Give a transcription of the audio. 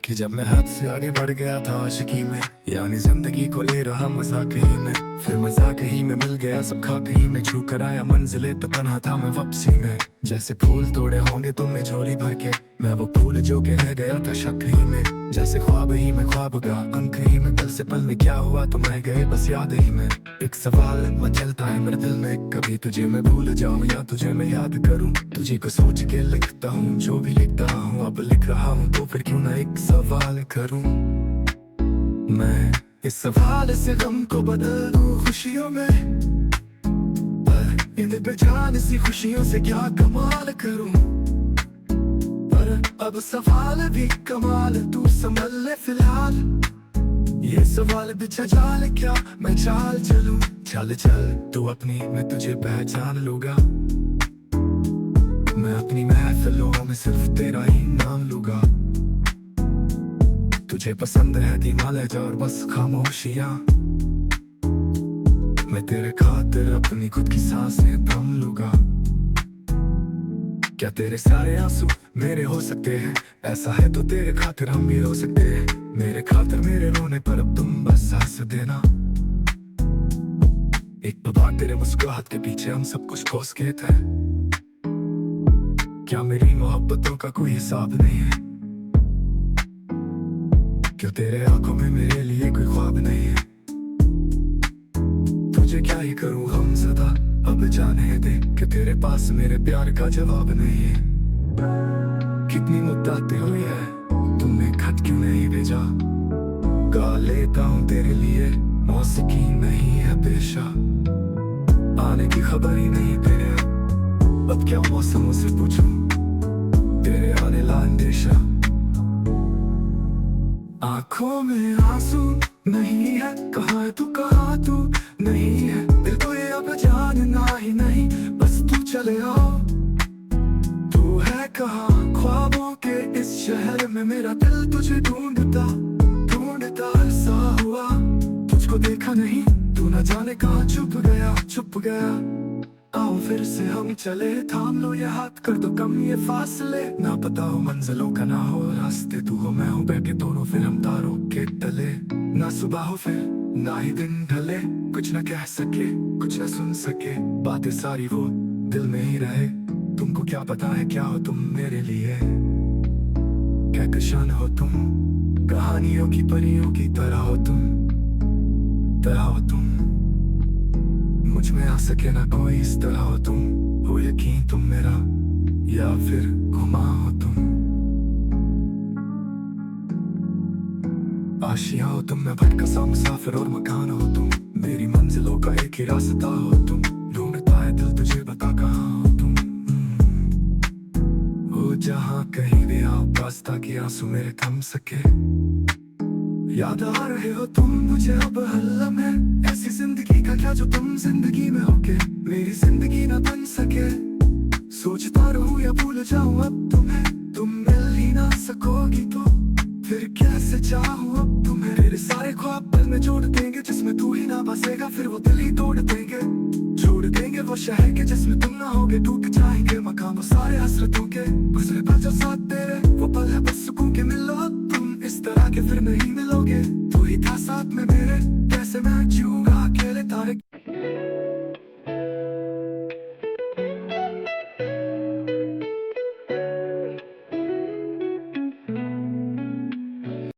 कि जब मैं हद से आगे बढ़ गया था आशिकी में, यानी जिंदगी को ले रहा मजाक ही में, फिर मजाक ही में मिल गया सब खाक ही में, छू कर आया मंजिले तो बना था मैं वापसी में। जैसे फूल तोड़े होंगे तुमने झोली भर के, मैं वो फूल जो के रह गया था शक ही में। जैसे ख्वाब ही में ख्वाब का अंक ही में, पल से पल में क्या हुआ तुम रह गए बस याद ही में। एक सवाल मचलता है मेरे दिल में, कभी तुझे मैं भूल जाऊं या तुझे मैं याद करूं। तुझे को सोच के लिखता हूँ जो भी लिखता हूँ, अब लिख रहा हूँ तो फिर क्यों ना एक सवाल करूं। मैं इस सवाल से गम को बदल दूं खुशियों में, पर इन बेजान सी खुशियों से क्या कमाल करूं। पर अब सवाल भी कमाल तू संभल ले फिलहाल, ये सवाल बिछा जाल क्या मैं चाल चलूं। चल चल तू अपनी मैं तुझे पहचान लूंगा, मैं अपनी महफिलों में सिर्फ तेरा ही नाम लूंगा। तुझे पसंद है धीमालज और बस खामोशियां, मैं तेरे खातिर अपनी खुद की सांसें थम लूंगा। क्या तेरे सारे आंसू मेरे हो सकते हैं, ऐसा है तो तेरे खातिर हम भी रो सकते हैं। मेरे खातिर मेरे रोने पर अब तुम बस हंस देना। एक बार तेरे मुस्कुराहट के पीछे हम सब कुछ खो के थे, क्या मेरी मोहब्बतों का कोई हिसाब नहीं है। क्यों तेरे आंखों में मेरे लिए कोई ख्वाब नहीं है। तुझे क्या ही करूं हम सदा अब जाने दे, कि तेरे पास मेरे प्यार का जवाब नहीं है। कितनी मुद्दतें हुई है तुमने खत क्यों नहीं भेजा, गा लेता हूँ तेरे लिए मौसीकी नहीं है पेशा। आने की खबर ही नहीं तेरे, अब क्या मौसमों से पूछूं तेरे आने ला अंदेशा। आंखों में आंसू नहीं है, कहाँ है तू कहाँ तू नहीं है। दिल को ये अब जानना ही नहीं, बस तू चले आओ। तू है कहाँ ख्वाबों के इस शहर में, मेरा दिल तुझे ढूंढता ढूंढता सा हुआ। तुझको देखा नहीं तू न जाने कहाँ छुप गया छुप गया। आओ फिर से हम चले, थाम लो ये हाथ कर दो कम ये फासले। ना पता हो मंजिलों का ना हो रास्ते, तू हो मैं हूँ बैठे दोनों फिर हम तारों के तले। ना सुबह हो फिर ना ही दिन ढले, कुछ ना कह सके कुछ ना सुन सके, बातें सारी वो दिल में ही रहे। तुमको क्या पता है क्या हो तुम मेरे लिए, कहकशान हो तुम कहानियों की परियों की तरह हो तुम तरह हो तुम। मुझ में आ सके ना कोई इस तरह हो तुम, हो यकीन तुम मेरा या फिर गुमा हो तुम। आशियां हो तुम मैं भटका सा मुसाफिर और मकान हो तुम, मेरी मंजिलों का एक ही रास्ता हो तुम। ढूंढता है दिल तुझे बता कहाँ हो तुम, हो जहाँ कहीं भी आओ पास ताकि आंसू मेरे थम सके। याद आ रहे हो तुम मुझे अब हर लम्हे, ऐसी जिंदगी का क्या जो तुम जिंदगी में होके मेरी जिंदगी ना बन सके। सोचता रहूं या भूल जाऊं अब तुम्हें, तुम मिल ही ना सकोगी तो फिर कैसे चाहूं अब तुम्हें। तेरे सारे ख्वाब पल में जोड़ देंगे, जिसमें तू ही ना बसेगा फिर वो दिल ही तोड़ देंगे। छोड़ देंगे वो शहर के जिसमें तुम ना होगे, टूट जाएंगे मकान वो सारे हसरतों के। गुजरे पल जो साथ तेरे वो पल है बस सुकून के, मिलो अब तुम इस तरह के फिर नहीं मिलोगे। तू ही था साथ में मेरे, कैसे मैं